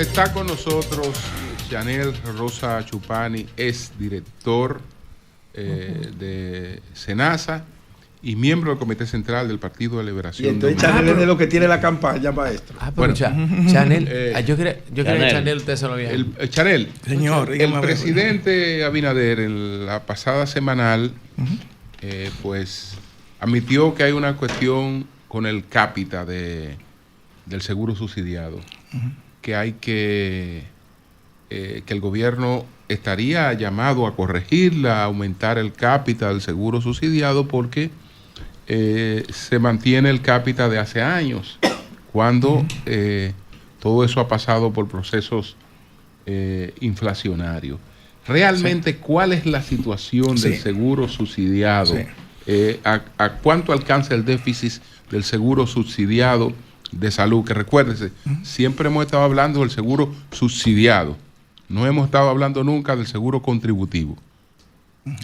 está con nosotros Chanel Rosa Chupani, es director de SENASA y miembro del Comité Central del Partido de Liberación. Y entonces Chanel es de lo que tiene la campaña, maestro. Bueno, Chanel, yo creo que Chanel usted se lo había. Chanel, señor, el presidente Abinader en la pasada semanal, pues admitió que hay una cuestión con el cápita del seguro subsidiado, que hay que el gobierno estaría llamado a corregirla, a aumentar el cápita del seguro subsidiado porque se mantiene el cápita de hace años, cuando todo eso ha pasado por procesos inflacionarios. Realmente, ¿cuál es la situación del seguro subsidiado? ¿A cuánto alcanza el déficit del seguro subsidiado de salud? Que recuérdese, siempre hemos estado hablando del seguro subsidiado. No hemos estado hablando nunca del seguro contributivo.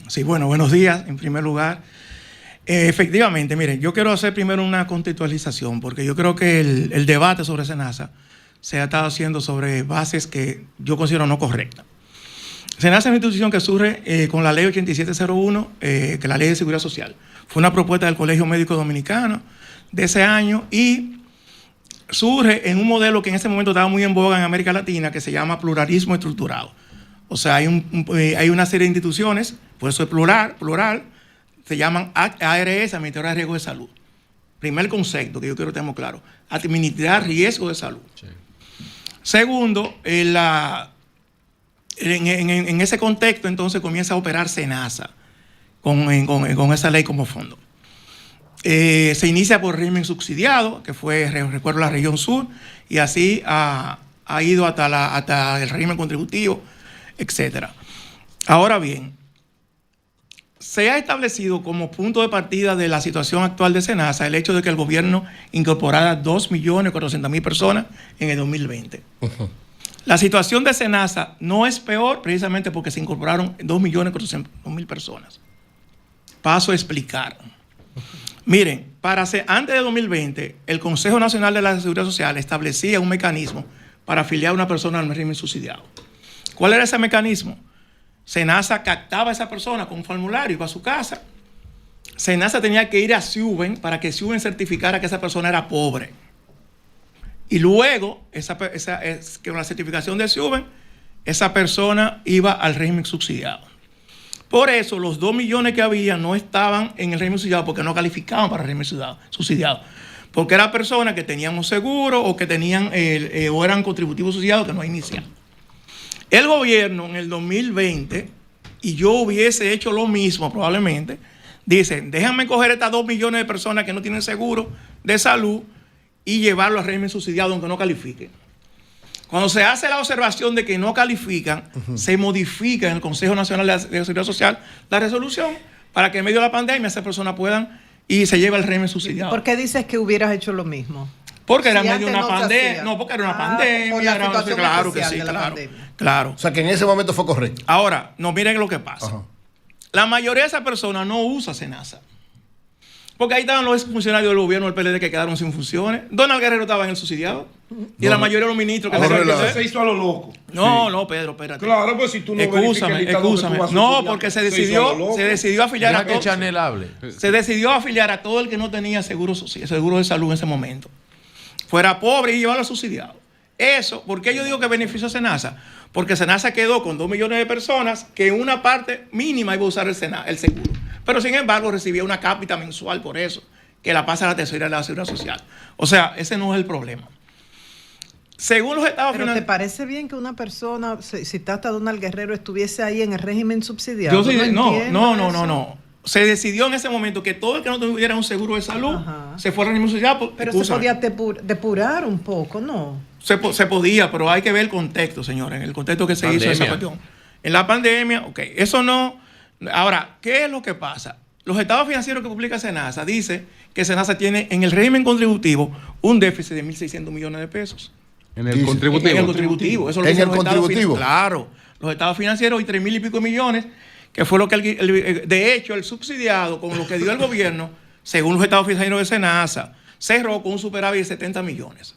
Sí, bueno, buenos días, en primer lugar. Efectivamente, miren, yo quiero hacer primero una contextualización, porque yo creo que el debate sobre SENASA se ha estado haciendo sobre bases que yo considero no correctas. SENASA es una institución que surge con la ley 8701, que es la ley de seguridad social. Fue una propuesta del Colegio Médico Dominicano de ese año y surge en un modelo que en ese momento estaba muy en boga en América Latina, que se llama pluralismo estructurado. O sea, hay una serie de instituciones, por eso es plural, se llaman ARS, Administradora de Riesgo de Salud. Primer concepto que yo quiero tener claro, administrar riesgo de salud. Sí. Segundo, en ese contexto entonces comienza a operar SENASA con esa ley como fondo. Se inicia por régimen subsidiado, que fue, recuerdo, la región sur, y así ha ido hasta el régimen contributivo, etc. Ahora bien, se ha establecido como punto de partida de la situación actual de SENASA el hecho de que el gobierno incorporara 2.400.000 personas en el 2020. La situación de SENASA no es peor precisamente porque se incorporaron 2.400.000 personas. Paso a explicar. Miren, antes de 2020, el Consejo Nacional de la Seguridad Social establecía un mecanismo para afiliar a una persona al régimen subsidiado. ¿Cuál era ese mecanismo? SENASA captaba a esa persona con un formulario, iba a su casa. SENASA tenía que ir a SIUBEN para que SIUBEN certificara que esa persona era pobre. Y luego, con la certificación de SIUBEN, esa persona iba al régimen subsidiado. Por eso, los 2 millones que había no estaban en el régimen subsidiado porque no calificaban para el régimen subsidiado. Porque eran personas que tenían un seguro o que tenían o eran contributivos subsidiados que no inician. El gobierno en el 2020, y yo hubiese hecho lo mismo probablemente, dicen, déjame coger estas 2 millones de personas que no tienen seguro de salud y llevarlo al régimen subsidiado aunque no califiquen. Cuando se hace la observación de que no califican, se modifica en el Consejo Nacional de Seguridad Social la resolución para que en medio de la pandemia esas personas puedan y se lleve al régimen subsidiado. ¿Por qué dices que hubieras hecho lo mismo? Porque era medio de una pandemia. No, porque era una pandemia. Claro que sí, claro. O sea, que en ese momento fue correcto. Ahora, no, miren lo que pasa. La mayoría de esas personas no usa SENASA. Porque ahí estaban los funcionarios del gobierno del PLD que quedaron sin funciones. Donald Guerrero estaba en el subsidiado. Y la mayoría de los ministros que se hizo a lo loco. No, Pedro, espérate. Claro, pues si tú no Excúsame. No, porque se decidió afiliar a todo. Se decidió afiliar a todo el que no tenía seguro de salud en ese momento. Fuera pobre y llevarlo subsidiado. Eso, ¿por qué yo digo que benefició a SENASA? Porque SENASA quedó con 2 millones de personas que en una parte mínima iba a usar el seguro. Pero sin embargo recibía una cápita mensual por eso, que la pasa a la tesorería de la Seguridad Social. O sea, ese no es el problema. Según los estados financieros... ¿Pero te parece bien que una persona, si hasta Donald Guerrero, estuviese ahí en el régimen subsidiado? No. Se decidió en ese momento que todo el que no tuviera un seguro de salud se fuera al régimen subsidiado. Pero se podía depurar un poco, ¿no? Se podía, pero hay que ver el contexto, señores, en el contexto que se hizo esa cuestión. En la pandemia, eso no... Ahora, ¿qué es lo que pasa? Los estados financieros que publica SENASA dice que SENASA tiene en el régimen contributivo un déficit de 1.600 millones de pesos. ¿En el contributivo? En el contributivo. Eso ¿En el contributivo? Claro. Los estados financieros y 3.000 y pico millones, que fue lo que de hecho el subsidiado con lo que dio el gobierno, según los estados financieros de SENASA, cerró con un superávit de 70 millones.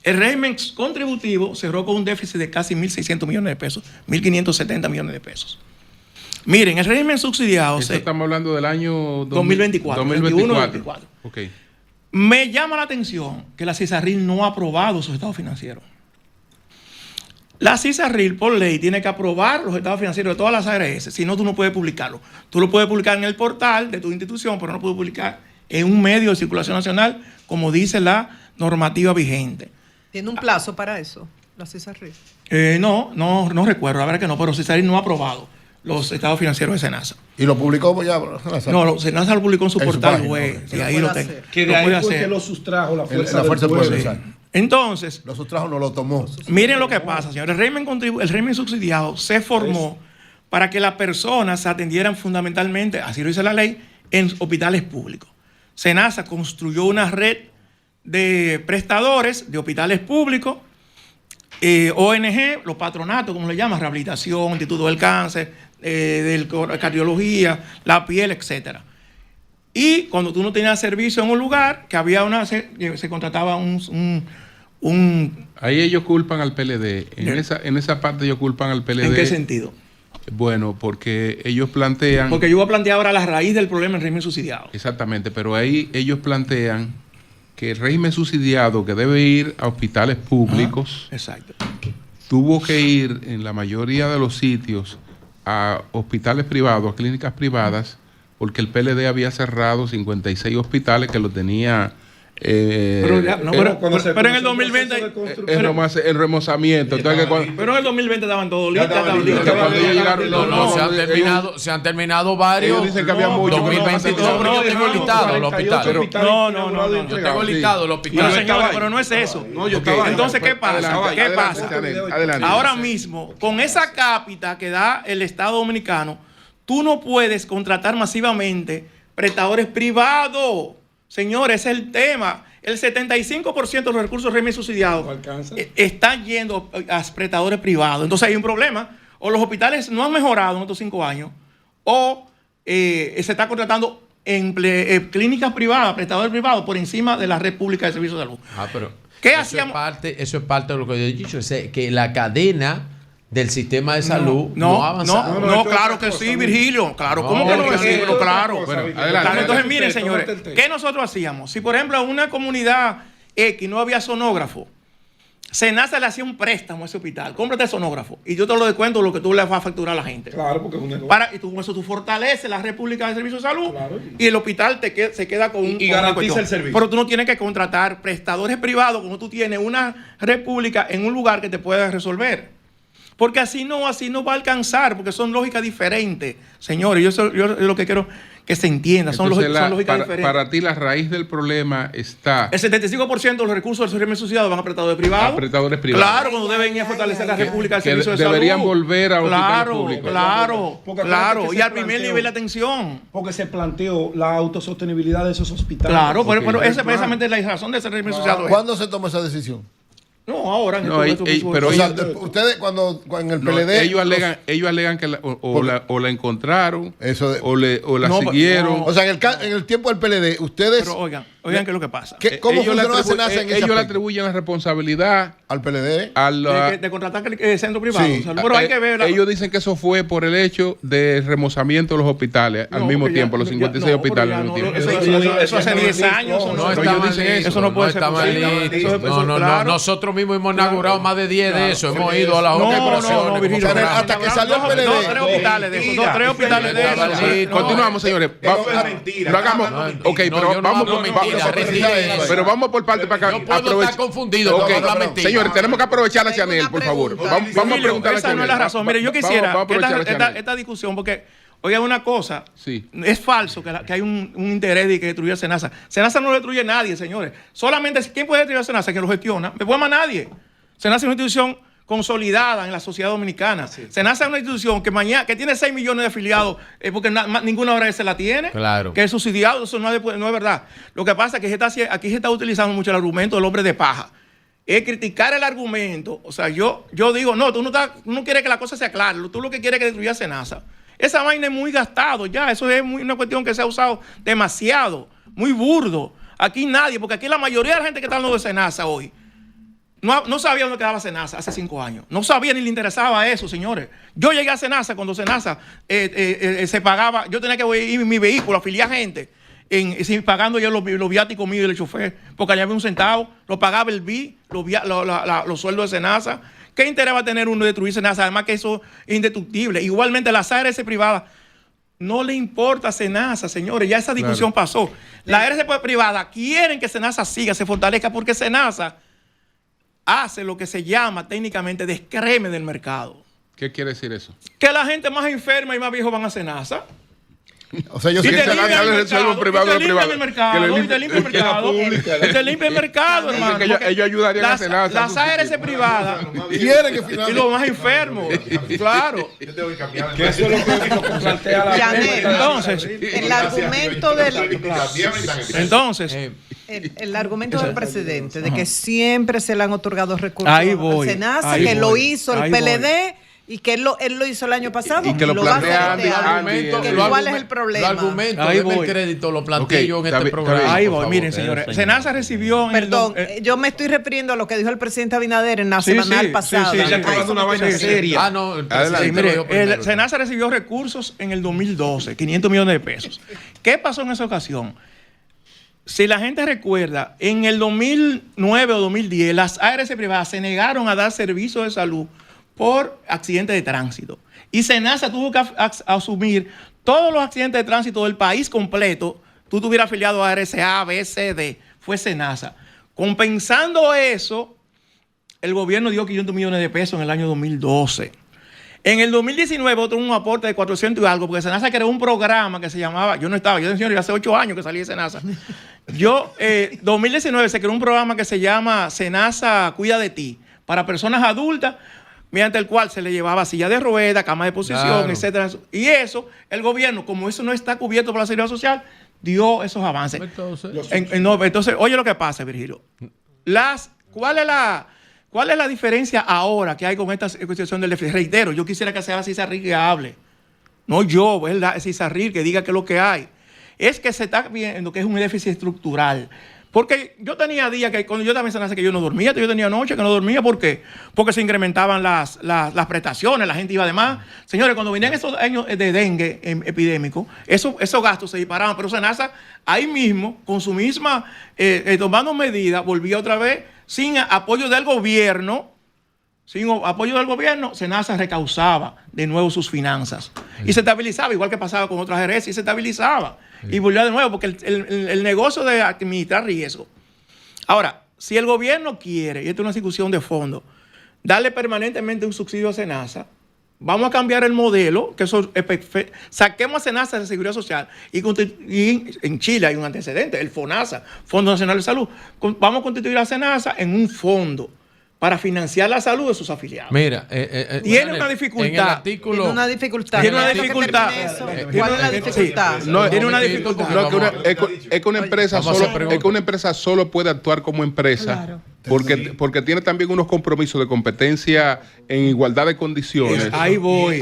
El régimen contributivo cerró con un déficit de casi 1.600 millones de pesos, 1.570 millones de pesos. Miren, el régimen subsidiado... Estamos hablando del año 2024. 2024. Okay. Me llama la atención que la CISARRIL no ha aprobado sus estados financieros. La CISARRIL, por ley, tiene que aprobar los estados financieros de todas las ARS, si no, tú no puedes publicarlo. Tú lo puedes publicar en el portal de tu institución, pero no puedes publicar en un medio de circulación nacional, como dice la normativa vigente. ¿Tiene un plazo para eso, la CISARRIL? No recuerdo, la verdad que no, pero CISARRIL no ha aprobado los estados financieros de SENASA. ¿Y lo publicó ya? No, SENASA lo publicó en su portal web, y ahí lo tengo. Que de ahí fue que lo sustrajo la fuerza del pueblo. pueblo. Entonces, lo sustrajo, no lo tomó. Miren lo que pasa, señores. El régimen subsidiado se formó para que las personas se atendieran fundamentalmente, así lo dice la ley, en hospitales públicos. SENASA construyó una red de prestadores de hospitales públicos, ONG, los patronatos, como le llaman, rehabilitación, Instituto del Cáncer, de cardiología, la piel, etcétera. Y cuando tú no tenías servicio en un lugar, que había se contrataba Ahí ellos culpan al PLD. En esa parte ellos culpan al PLD. ¿En qué sentido? Bueno, porque ellos plantean... Porque yo voy a plantear ahora la raíz del problema del régimen subsidiado. Exactamente, pero ahí ellos plantean que el régimen subsidiado, que debe ir a hospitales públicos, exacto, tuvo que ir en la mayoría de los sitios a hospitales privados, a clínicas privadas, porque el PLD había cerrado 56 hospitales que lo tenía... pero en el 2020 el remozamiento. Pero en el 2020 estaban todos listos. Se han terminado varios. Ellos dicen que había muchos. 2022. Yo tengo listado los hospitales. Yo tengo listado los hospitales. Señores, pero no es eso. Entonces, ¿qué pasa? Ahora mismo, con esa cápita que da el Estado Dominicano, tú no puedes contratar masivamente prestadores privados. Señores, ese es el tema. El 75% de los recursos del régimen subsidiado están yendo a prestadores privados. Entonces hay un problema. O los hospitales no han mejorado en estos 5 años, o se está contratando en clínicas privadas, prestadores privados, por encima de la red pública de servicios de salud. Pero ¿qué eso es parte de lo que yo he dicho, que la cadena del sistema de salud no ha avanzado. No, claro que sí, Virgilio. Claro, ¿cómo que no decirlo? Claro. Bueno, adelante. Entonces, miren, señores, ¿qué nosotros hacíamos? Si, por ejemplo, en una comunidad X no había sonógrafo, SENASA le hacía un préstamo a ese hospital. Cómprate el sonógrafo y yo te lo descuento lo que tú le vas a facturar a la gente. Claro, porque es un negocio. Y con eso tú fortaleces la red pública de servicios de salud, claro, y el hospital se queda con y garantiza el servicio. Pero tú no tienes que contratar prestadores privados como tú tienes una red pública en un lugar que te pueda resolver. Porque así no va a alcanzar, porque son lógicas diferentes. Señores, yo lo que quiero que se entienda, son lógicas diferentes. Para ti la raíz del problema está... El 75% de los recursos del régimen subsidiado van a prestadores privados. A prestadores privados. Claro, cuando deben ir a fortalecer la República de Servicios de Salud. Deberían volver a hospitales públicos. Claro. Y al primer nivel de atención. Porque se planteó la autosostenibilidad de esos hospitales. Claro, pero esa es precisamente la razón de ese régimen subsidiado. ¿Cuándo se tomó esa decisión? No, ahora. Pero ustedes cuando en el PLD... Ellos alegan que la encontraron, o la siguieron. O sea, en el tiempo del PLD, ustedes... Pero oigan qué es lo que pasa. ¿Cómo funcionó la SENASA en ese Ellos le aspecto? atribuyen la responsabilidad al PLD de contratar centro privado. Sí. Pero hay que ver... Ellos dicen que eso fue por el hecho de remozamiento de los hospitales al mismo tiempo, los 56 hospitales al mismo tiempo. Eso hace 10 años. Eso no puede ser. No, nosotros mismos hemos inaugurado más de 10 de eso. Hemos ido a las operaciones. Hasta que salió el PLD. 3 hospitales de esos. 3 hospitales de esos. Continuamos, señores. Lo hagamos. Ok, pero vamos pero vamos por parte para acá. No puedo estar confundido con la mentira. Señores, tenemos que aprovechar a Chanel, por favor. Vamos a preguntarle a Chanel. Esa no es la razón. Mire, yo quisiera esta discusión, porque, oiga, una cosa, es falso que hay un interés de que destruya SENASA. SENASA no lo destruye nadie, señores. Solamente, ¿quién puede destruir a SENASA? Que lo gestiona. Me puede más nadie. SENASA es una institución consolidada en la sociedad dominicana. SENASA es una institución que tiene 6 millones de afiliados, porque ninguna hora se la tiene, claro, que es subsidiado. Eso no es verdad. Lo que pasa es que aquí se está utilizando mucho el argumento del hombre de paja. Es criticar el argumento. O sea, yo digo, no, tú no quieres que la cosa sea clara, tú lo que quieres es que destruya SENASA. Esa vaina es muy gastado ya, eso es una cuestión que se ha usado demasiado, muy burdo. Aquí nadie, porque aquí la mayoría de la gente que está hablando de SENASA hoy no sabía dónde quedaba Senasa hace 5 años. No sabía ni le interesaba eso, señores. Yo llegué a Senasa cuando Senasa se pagaba. Yo tenía que ir en mi vehículo, afiliar gente, pagando yo los viáticos míos y el chofer, porque allá había un centavo, lo pagaba el BI, los sueldos de Senasa. ¿Qué interés va a tener uno de destruir Senasa? Además que eso es indestructible. Igualmente las ARS privadas. No le importa a Senasa, señores, ya esa discusión pasó. Las ARS privadas quieren que Senasa siga, se fortalezca, porque Senasa hace lo que se llama técnicamente descreme del mercado. ¿Qué quiere decir eso? Que la gente más enferma y más viejo van a Senasa. O sea, yo sé Y que te limpia el mercado, y te limpia el mercado, y te limpia el mercado, hermano. Ellos ayudarían a Senasa. Las ARS privadas quieren que y finalmente... los más enfermos, claro. Que eso es lo que plantea la Janet, Entonces, el argumento del... Entonces, El argumento del presidente de que siempre se le han otorgado recursos Ahí voy, a Senasa, ahí que lo voy, hizo el ahí PLD y que él lo hizo el año pasado Y que lo va a hacer plantea este año. Andy. ¿Cuál es el problema? Los argumentos, Ahí denme el voy. crédito, lo planteé Ok, yo en está este bien, programa. está bien. ahí por voy, favor. miren, señores. Senasa recibió... Perdón, yo me estoy refiriendo a lo que dijo el presidente Abinader en la Sí, semanal sí, pasada. sí, sí, Están tomando una vaina seria. Ah, no, el Adelante. presidente lo dijo primero. Senasa recibió recursos en el 2012, 500 millones de pesos. ¿Qué pasó en esa ocasión? Si la gente recuerda, en el 2009 o 2010, las ARS privadas se negaron a dar servicios de salud por accidentes de tránsito. Y Senasa tuvo que asumir todos los accidentes de tránsito del país completo. Tú estuvieras afiliado a ARS A, B, C, D. Fue Senasa. Compensando eso, el gobierno dio 500 millones de pesos en el año 2012. En el 2019 otro un aporte de 400 y algo, porque Senasa creó un programa que se llamaba, yo no estaba, yo hace 8 años que salí de Senasa. 2019 se creó un programa que se llama Senasa Cuida de Ti, para personas adultas, mediante el cual se le llevaba silla de ruedas, cama de posición, Claro. etcétera. Y eso, el gobierno, como eso no está cubierto por la seguridad social, dio esos avances. Entonces, oye lo que pasa, Virgilio. ¿Cuál es la diferencia ahora que hay con esta cuestión del déficit? Reitero, yo quisiera que sea Cizarril que hable. No yo, es Cizarril que diga qué es lo que hay. Es que se está viendo que es un déficit estructural. Porque yo tenía días que cuando yo estaba en Senasa que yo no dormía, yo tenía noche que no dormía. ¿Por qué? Porque se incrementaban las prestaciones, la gente iba de más. Señores, cuando venían esos años de dengue epidémico, esos gastos se disparaban. Pero Senasa ahí mismo, con su misma, tomando medidas, volvía otra vez sin apoyo del gobierno. Sin apoyo del gobierno, Senasa recausaba de nuevo sus finanzas. Y se estabilizaba, igual que pasaba con otras ARS, y se estabilizaba. Y volvía de nuevo, porque el negocio de administrar riesgo. Ahora, si el gobierno quiere, y esto es una discusión de fondo, darle permanentemente un subsidio a Senasa, vamos a cambiar el modelo, que eso es perfecto. Saquemos a Senasa de Seguridad Social y en Chile hay un antecedente, el FONASA, Fondo Nacional de Salud. Vamos a constituir a Senasa en un fondo para financiar la salud de sus afiliados. Mira, tiene una dificultad. En el artículo, Tiene una dificultad. Tiene una Déjame que dificultad. termine eso. ¿Cuál es la dificultad? No, Tiene una dificultad. No, es que una empresa Vamos a hacer preguntas. es que una empresa solo puede actuar como empresa. Claro. Porque tiene también unos compromisos de competencia en igualdad de condiciones. Ahí voy.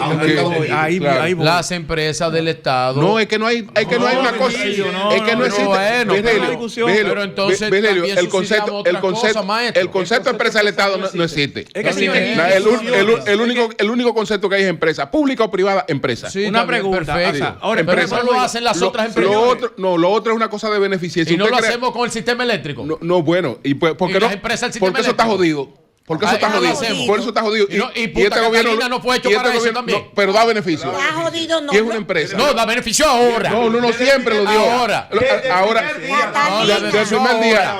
Ahí voy. las empresas del Estado. No, es que no hay una cosa. Es que no existe. bueno, Virgilio, pero entonces Virgilio, también subsidiamos otra cosa, maestro. el concepto de empresa del Estado no existe. Es que si El único concepto que hay es empresa, pública o privada, empresa. Sí, Una también, pregunta. perfecto. Ahora, pero empresa- eso lo hacen las otras empresas. Lo otro es una cosa de beneficencia. Y no Usted lo cree- hacemos con el sistema eléctrico. No, bueno, y pues, ¿por Y qué las no? empresas del sistema Porque eso está eléctrico. jodido. Porque eso está no lo jodido. hacemos. Por eso está jodido. Y Punta Catalina no fue hecho y para eso gobierno- también. no, pero da beneficio. Está jodido, no. Y es una empresa. No, da beneficio ahora. No, siempre lo dio. Ahora. Ahora. Catalina. Desde el primer día.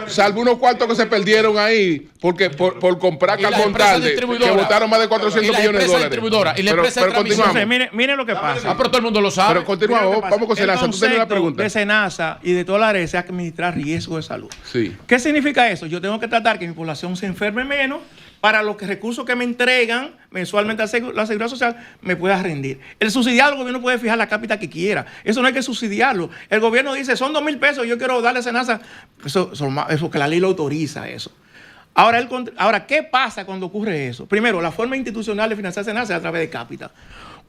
Salvo unos cuartos que se perdieron ahí porque por comprar Y las carbón empresas tarde, que distribuidoras. votaron más de 400 Y las millones de empresas dólares. distribuidoras. Y la Pero- empresa de pero transmisión. continuamos. Entonces, mire lo que pasa. Ah, pero todo el mundo lo sabe. Pero continuamos. Vamos con Senasa. Tú tenías una El pregunta. concepto de Senasa y de toda la área es administrar riesgo de salud. Sí. ¿Qué significa eso? Yo tengo que tratar que mi población se enferme menos para los recursos que me entregan mensualmente a la Seguridad Social me pueda rendir. El subsidiado, el gobierno puede fijar la cápita que quiera. Eso no hay que subsidiarlo. El gobierno dice, son 2,000 pesos, yo quiero darle a Senasa. Eso que la ley lo autoriza eso. Ahora, ¿qué pasa cuando ocurre eso? Primero, la forma institucional de financiar Senasa es a través de cápita.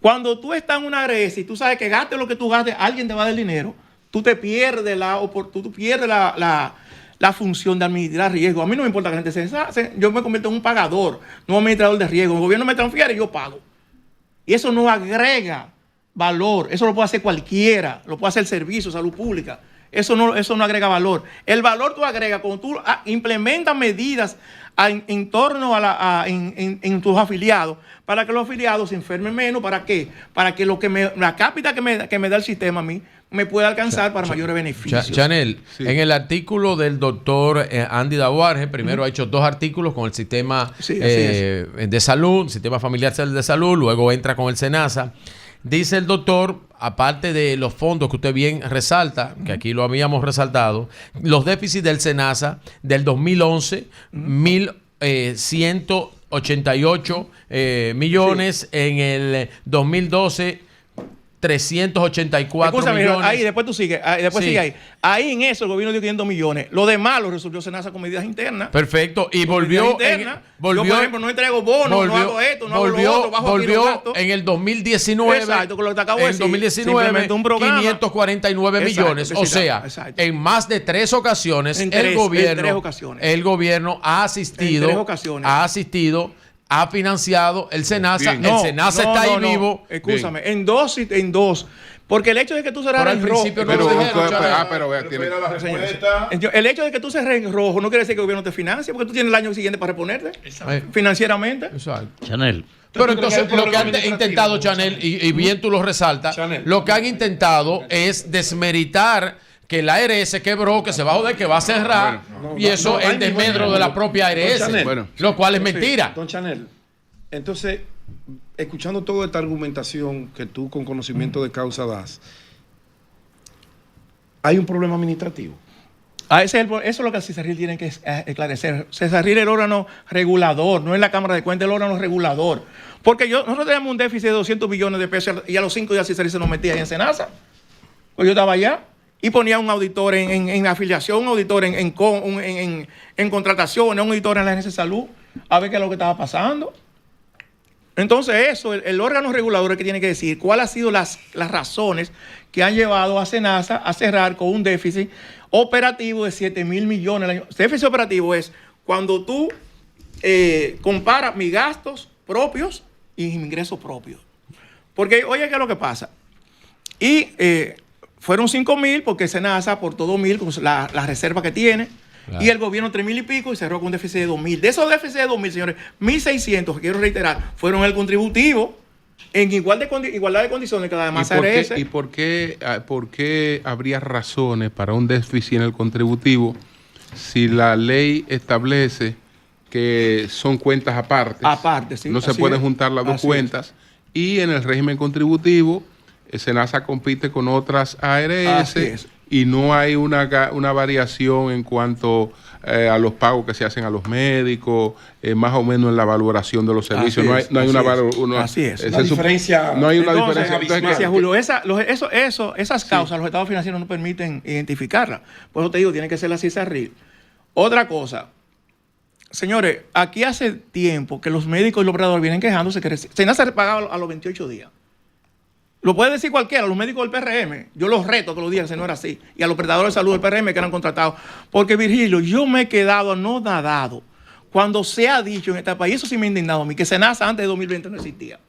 Cuando tú estás en una ARS y tú sabes que gaste lo que tú gastes, alguien te va a dar dinero, tú te pierdes la función de administrar riesgo. A mí no me importa que la gente se deshace, yo me convierto en un pagador, no un administrador de riesgo. El gobierno me transfiere y yo pago. Y eso no agrega valor, eso lo puede hacer cualquiera, lo puede hacer el servicio, salud pública. Eso no agrega valor. El valor tú agregas cuando tú implementas medidas en torno en tus afiliados, para que los afiliados se enfermen menos. ¿Para qué? Para que la cápita que me da el sistema a mí me pueda alcanzar para mayores beneficios. Chanel, en el artículo del doctor Andy Dawarge, primero ha hecho 2 artículos con el sistema de salud, sistema familiar de salud, luego entra con el SENASA. Dice el doctor, aparte de los fondos que usted bien resalta, que aquí lo habíamos resaltado, los déficits del SENASA del 2011, 1.188 millones, en el 2012, 384 millones. Ahí, después tú sigues, sigue ahí. Ahí en eso el gobierno dio 500 millones. Lo demás lo resolvió SENASA con medidas internas. Perfecto. Y volvió. Yo, por ejemplo, no entrego bonos, no hago esto, no hago lo otro, bajo volvió en el 2019. Exacto, con lo que te acabo de decir. En 2019, un programa, 549 millones. O sea, en más de 3 ocasiones, el gobierno ha asistido, ha financiado el SENASA. Bien. El SENASA está ahí vivo. Escúchame, en dos. Porque el hecho de que tú cerraras en rojo. El hecho de que tú cerres en rojo no quiere decir que el gobierno te financie, porque tú tienes el año siguiente para reponerte financieramente. Exacto. Chanel. Pero entonces lo que han intentado, Chanel, y bien tú lo resaltas, lo que han intentado es desmeritar que la ARS quebró, que se va a joder, que va a cerrar, y eso es el desmedro de la propia ARS, lo cual es mentira. Don Chanel, entonces, escuchando toda esta argumentación que tú con conocimiento de causa das, hay un problema administrativo. Eso es lo que el CISARRIL tiene que esclarecer. CISARRIL es el órgano regulador, no es la Cámara de Cuentas, el órgano regulador. Porque nosotros teníamos un déficit de 200 millones de pesos y a los 5 días CISARRIL se nos metía ahí en SENASA. Pues yo estaba allá. Y ponía un auditor en afiliación, un auditor en contratación, un auditor en la agencia de salud, a ver qué es lo que estaba pasando. Entonces eso, el órgano regulador es el que tiene que decir cuáles han sido las razones que han llevado a SENASA a cerrar con un déficit operativo de 7,000 millones al año. Déficit operativo es cuando tú comparas mis gastos propios y mis ingresos propios. Porque, oye, ¿qué es lo que pasa? Y fueron 5,000 porque SENASA aportó 2,000 con la reserva que tiene. Claro. Y el gobierno 3,000 y pico y cerró con un déficit de 2,000. De esos déficits de 2,000, señores, 1,600, que quiero reiterar, fueron el contributivo en igualdad de condiciones que además ARS. ¿Y por qué habría razones para un déficit en el contributivo si la ley establece que son cuentas aparte? Sí. No se pueden juntar las dos cuentas. Y en el régimen contributivo, SENASA compite con otras ARS y no hay una variación en cuanto a los pagos que se hacen a los médicos, más o menos en la valoración de los servicios. No hay una diferencia. No hay una diferencia. Gracias, Julio. Esas causas los estados financieros no permiten identificarlas. Por eso te digo, tiene que ser la CISARRIL. Otra cosa. Señores, aquí hace tiempo que los médicos y los operadores vienen quejándose que SENASA se pagaba a los 28 días. Lo puede decir cualquiera, los médicos del PRM. Yo los reto todos los días, que no era así. Y a los prestadores de salud del PRM que eran contratados. Porque, Virgilio, yo me he quedado anonadado cuando se ha dicho en este país, eso sí me ha indignado a mí, que SENASA antes de 2020 no existía.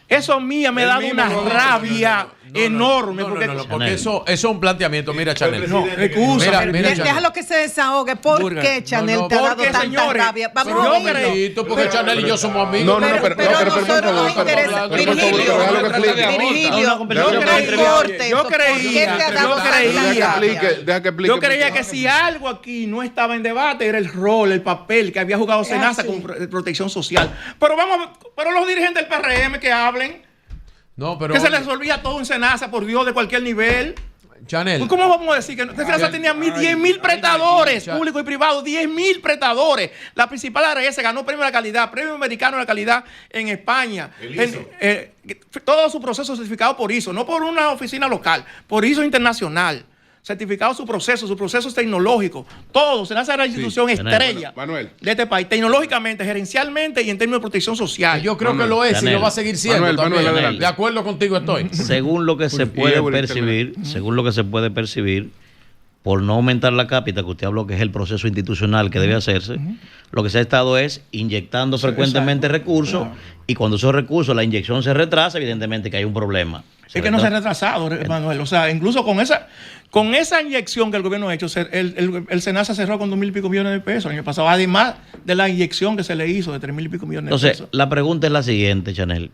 Eso a mí me ha dado una rabia enorme. Porque eso es un planteamiento. Mira, Chanel. Déjalo que se desahogue. ¿Por qué Chanel te ha dado tanta rabia? Vamos a ver. Porque Chanel y yo somos amigos. Pero a nosotros nos interesa. Yo creía que si algo aquí no estaba en debate era el rol, el papel que había jugado SENASA con protección social. Pero los dirigentes del PRM que hablen. Que se les resolvía todo en SENASA, por Dios, de cualquier nivel. Chanel. ¿Cómo vamos a decir que SENASA tenía 10,000 prestadores públicos y privados? 10,000 prestadores. La principal ARS ganó premio a la calidad, premio americano a la calidad en España. Todo su proceso certificado por ISO, no por una oficina local, por ISO internacional. Certificado su proceso es tecnológico. Todo. SENASA era la institución estrella de este país, tecnológicamente, gerencialmente y en términos de protección social. Yo creo que lo es y lo va a seguir siendo. Manuel, de acuerdo contigo estoy. Según lo que se puede percibir, por no aumentar la cápita, que usted habló que es el proceso institucional que debe hacerse, lo que se ha estado es inyectando frecuentemente recursos, y cuando esos recursos, la inyección se retrasa, evidentemente que hay un problema. Es que no se ha retrasado, Manuel. O sea, incluso con esa inyección que el gobierno ha hecho, el SENASA cerró con 2.000 y pico millones de pesos el año pasado, además de la inyección que se le hizo de 3.000 y pico millones de pesos. Entonces, la pregunta es la siguiente, Chanel.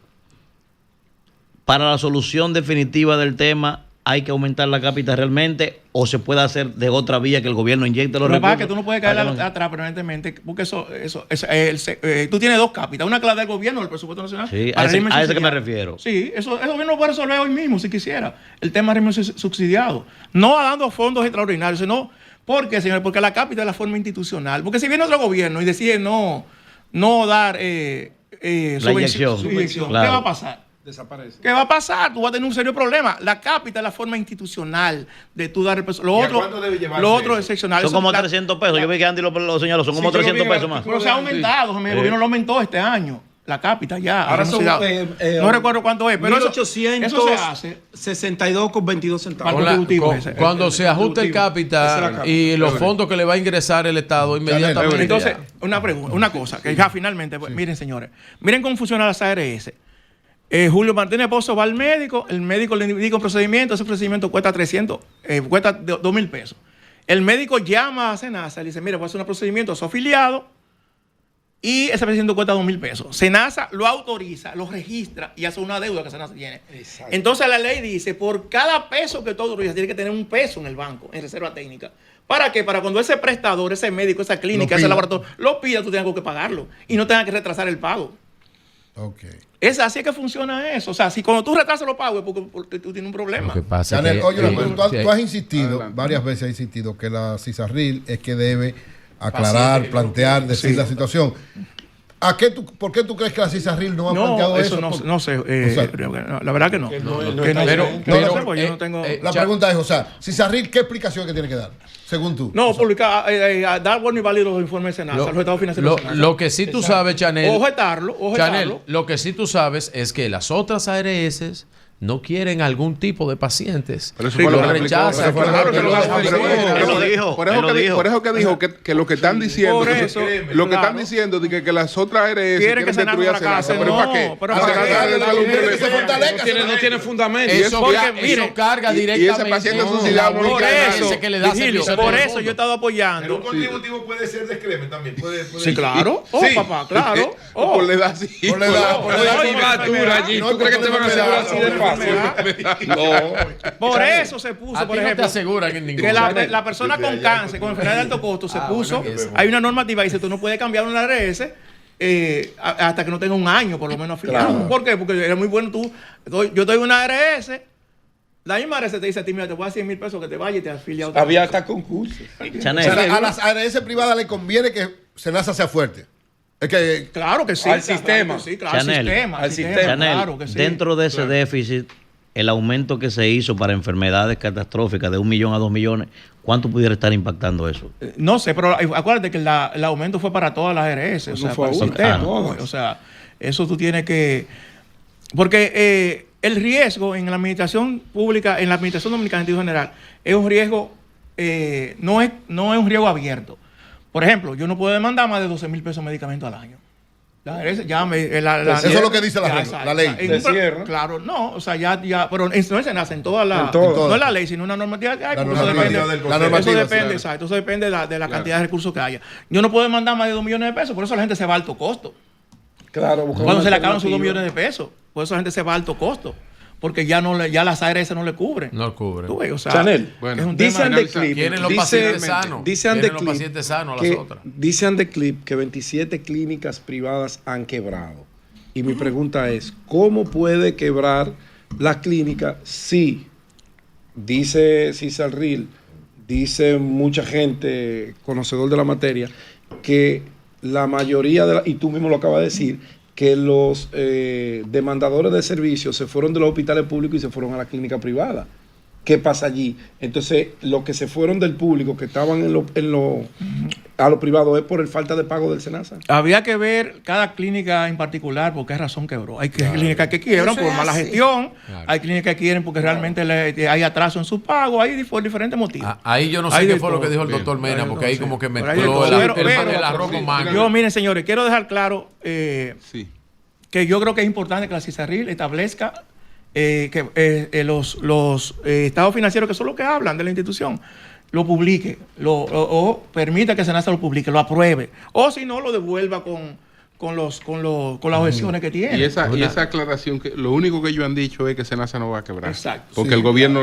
Para la solución definitiva del tema, ¿hay que aumentar la cápita realmente o se puede hacer de otra vía que el gobierno inyecte los recursos? Lo que pasa es que tú no puedes caer atrás permanentemente, porque tú tienes dos cápitas, una que la del gobierno, del presupuesto nacional. Sí, a ese que me refiero. Sí, eso el gobierno puede resolver hoy mismo si quisiera el tema del régimen subsidiado. No dando fondos extraordinarios, sino porque, señor, porque la cápita es la forma institucional. Porque si viene otro gobierno y decide no dar subvención, ¿qué va a pasar? Desaparece. ¿Qué va a pasar? Tú vas a tener un serio problema. La cápita es la forma institucional de tú dar el peso. Lo otro es seccional. Son como 300 pesos. Yo vi que Andy lo señaló. Son como 300 pesos más. Pero se ha aumentado. El gobierno lo aumentó este año. La cápita ya. Ahora son, no recuerdo cuánto es, pero eso se hace 62 con 22 centavos. Cuando se ajusta el cápita y los fondos que le va a ingresar el Estado inmediatamente. Entonces, una cosa, que ya finalmente, pues, miren señores, miren cómo funciona las ARS. Julio Martínez Pozo va al médico, el médico le indica un procedimiento, ese procedimiento cuesta 2.000 pesos. El médico llama a SENASA y le dice, mire, voy a hacer un procedimiento a su afiliado y ese procedimiento cuesta 2.000 pesos. SENASA lo autoriza, lo registra y hace una deuda que SENASA tiene. Exacto. Entonces la ley dice, por cada peso que tú autorizas, tiene que tener un peso en el banco, en reserva técnica. ¿Para qué? Para cuando ese prestador, ese médico, esa clínica, ese laboratorio, lo pida, tú tengas que pagarlo y no tengas que retrasar el pago. Okay. Es así que funciona eso. O sea, si cuando tú retrasas los pagos es porque tú tienes un problema. Lo que pasa Chanel, que, oye, tú has insistido, varias veces has insistido que la CISARRIL es que debe aclarar, plantear, decir la situación. ¿Por qué tú crees que la CISARRIL no ha planteado eso? No sé. La verdad que no. La pregunta es, o sea, CISARRIL, ¿qué explicación que tiene que dar? Según tú. No, publicar, dar bueno y válido los informes de SENASA, los estados financieros de SENASA. Lo que sí tú sabes, Chanel. Ojetarlo. Chanel, lo que sí tú sabes es que las otras ARS no quieren algún tipo de pacientes. Pero eso fue lo rechazan. Por eso que dijo que lo que están diciendo, lo que están diciendo de que las otras ARS quieren destruir a SENASA. ¿Pero para qué? No tiene fundamento. Eso carga directamente. Y ese paciente subsidiado no por eso yo he estado apoyando. Un contributivo puede ser de excremen también. Sí, claro. Papá, claro. Por la edad, sí. Por la edad. ¿Tú crees que te van a asegurar así de fácil? Por eso se puso, por ejemplo, que la persona con cáncer, con enfermedad de alto costo, se puso, hay una normativa y dice, tú no puedes cambiar una ARS hasta que no tenga un año por lo menos afiliado. Claro. ¿Por qué? Porque era muy bueno yo doy una ARS, la misma ARS te dice a ti, mira, te voy a dar 100.000 pesos que te vayas y te afilia a otra. Había hasta concursos. A las ARS privadas le conviene que SENASA sea fuerte. Es que, claro que sí. Al sistema. Al sistema. Chanel, claro que sí. Dentro de ese déficit, el aumento que se hizo para enfermedades catastróficas de 1 millón a 2 millones, ¿cuánto pudiera estar impactando eso? No sé, pero acuérdate que el aumento fue para todas las ARS. O sea, para el sistema. O sea, eso tú tienes que... Porque el riesgo en la administración pública, en la administración dominicana en sentido general, es un riesgo, no es un riesgo abierto. Por ejemplo, yo no puedo demandar más de 12.000 pesos de medicamentos al año. Eso es lo que dice la ley. Claro, no, o sea, pero no se nace en toda la... No es la ley, sino una normativa que hay. Eso depende, exacto. Eso depende de la cantidad de recursos que haya. Yo no puedo demandar más de 2 millones de pesos, por eso la gente se va a alto costo. Claro. Cuando se le acaban sus 2 millones de pesos, por eso la gente se va a alto costo. Porque ya las ARS no le cubren. No cubren. O sea, Chanel, es un dice Andeclip. Quieren los pacientes sanos. Dice Andeclip que 27 clínicas privadas han quebrado. Y mi pregunta es, ¿cómo puede quebrar la clínica si, dice CISARRIL, dice mucha gente conocedor de la materia, que la mayoría y tú mismo lo acabas de decir, que los demandadores de servicios se fueron de los hospitales públicos y se fueron a la clínica privada? ¿Qué pasa allí? Entonces, los que se fueron del público, que estaban a lo privado es por el falta de pago del SENASA. Había que ver cada clínica en particular por qué razón quebró. Hay clínicas que quiebran por mala gestión, hay clínicas que quieren porque realmente hay atraso en su pago, hay por diferentes motivos. Ahí yo no sé qué fue lo que dijo el doctor Mena, porque ahí como que mezcló el arroz con mango. Yo, miren, señores, quiero dejar claro que yo creo que es importante que la CISARRIL establezca que los estados financieros, que son los que hablan de la institución, lo publique, o permita que SENASA lo publique, lo apruebe, o si no, lo devuelva con las objeciones que tiene. Y esa aclaración, que lo único que ellos han dicho es que SENASA no va a quebrar. Exacto. Porque el gobierno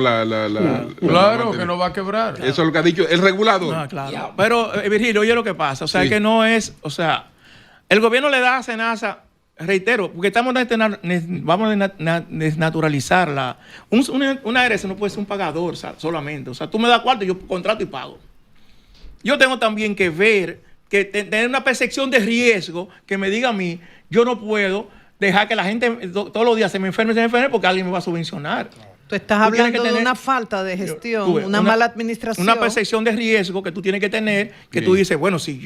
claro que no va a quebrar. Eso es lo que ha dicho el regulador. No, claro. Pero, Virgilio, oye lo que pasa. O sea, que no es, o sea, el gobierno le da a SENASA, reitero, porque vamos a desnaturalizarla. Una ARS no puede ser un pagador solamente. O sea, tú me das cuarto, yo contrato y pago. Yo tengo también que ver, que tener una percepción de riesgo que me diga a mí, yo no puedo dejar que la gente todos los días se me enferme porque alguien me va a subvencionar. Tú estás hablando de una falta de gestión, una mala administración. Una percepción de riesgo que tú tienes que tener, que tú dices, bueno, si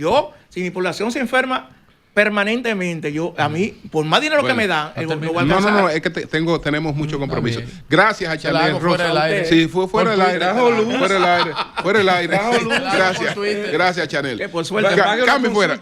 mi población se enferma permanentemente, a mí, por más dinero que me dan, no, es que tenemos mucho compromiso. Gracias a Chanel Rosa. Sí, fue fuera del aire. Fuera del aire. Gracias, Chanel. Por suerte. Cambio fuera.